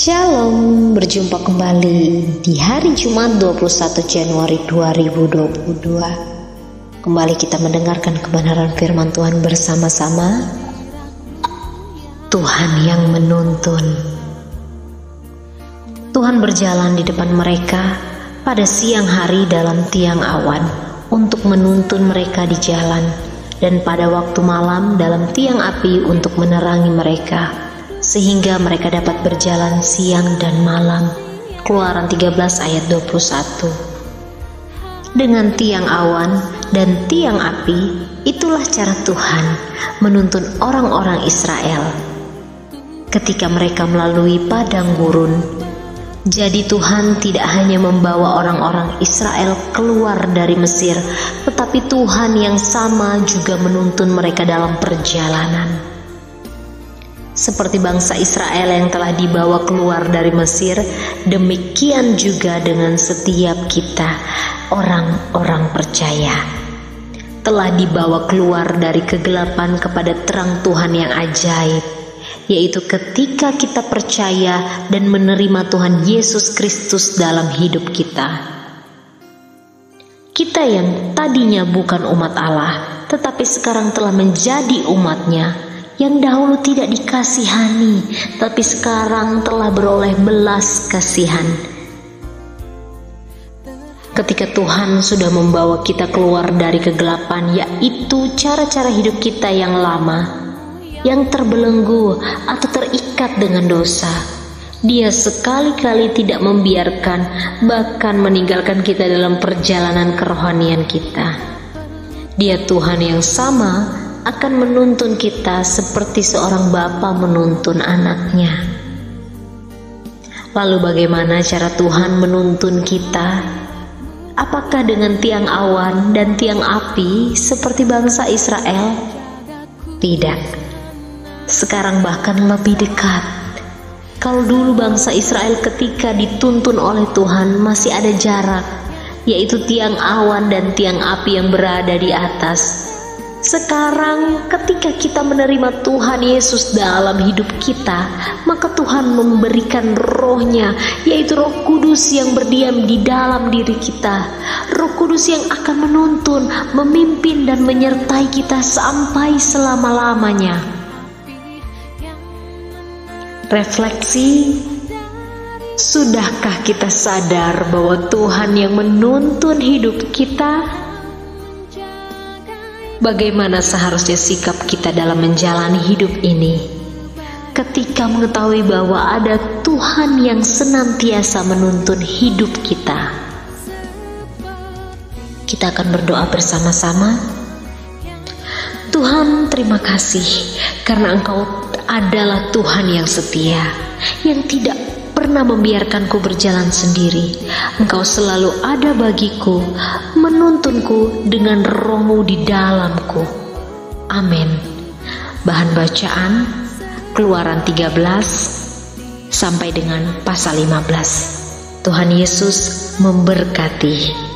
Shalom, berjumpa kembali di hari Jumat 21 Januari 2022. Kembali kita mendengarkan kebenaran firman Tuhan bersama-sama. Tuhan yang menuntun. Tuhan berjalan di depan mereka pada siang hari dalam tiang awan untuk menuntun mereka di jalan, dan pada waktu malam dalam tiang api untuk menerangi mereka, sehingga mereka dapat berjalan siang dan malam. Keluaran 13 ayat 21. Dengan tiang awan dan tiang api, itulah cara Tuhan menuntun orang-orang Israel ketika mereka melalui padang gurun. Jadi Tuhan tidak hanya membawa orang-orang Israel keluar dari Mesir, tetapi Tuhan yang sama juga menuntun mereka dalam perjalanan. Seperti bangsa Israel yang telah dibawa keluar dari Mesir, demikian juga dengan setiap kita, orang-orang percaya, telah dibawa keluar dari kegelapan kepada terang Tuhan yang ajaib, yaitu ketika kita percaya dan menerima Tuhan Yesus Kristus dalam hidup kita. Kita yang tadinya bukan umat Allah, tetapi sekarang telah menjadi umat-Nya, yang dahulu tidak dikasihani, tapi sekarang telah beroleh belas kasihan. Ketika Tuhan sudah membawa kita keluar dari kegelapan, yaitu cara-cara hidup kita yang lama, yang terbelenggu atau terikat dengan dosa, Dia sekali-kali tidak membiarkan, bahkan meninggalkan kita dalam perjalanan kerohanian kita. Dia Tuhan yang sama akan menuntun kita seperti seorang bapa menuntun anaknya. Lalu bagaimana cara Tuhan menuntun kita? Apakah dengan tiang awan dan tiang api seperti bangsa Israel? Tidak. Sekarang bahkan lebih dekat. Kalau dulu bangsa Israel ketika dituntun oleh Tuhan masih ada jarak, yaitu tiang awan dan tiang api yang berada di atas. Sekarang ketika kita menerima Tuhan Yesus dalam hidup kita, maka Tuhan memberikan Roh-Nya, yaitu Roh Kudus yang berdiam di dalam diri kita. Roh Kudus yang akan menuntun, memimpin dan menyertai kita sampai selama-lamanya. Refleksi, sudahkah kita sadar bahwa Tuhan yang menuntun hidup kita? Bagaimana seharusnya sikap kita dalam menjalani hidup ini ketika mengetahui bahwa ada Tuhan yang senantiasa menuntun hidup kita? Kita akan berdoa bersama-sama. Tuhan, terima kasih karena Engkau adalah Tuhan yang setia, yang tidak pernah membiarkanku berjalan sendiri. Engkau selalu ada bagiku, menuntunku dengan Roh-Mu di dalamku. Amin. Bahan bacaan Keluaran 13 sampai dengan pasal 15. Tuhan Yesus memberkati.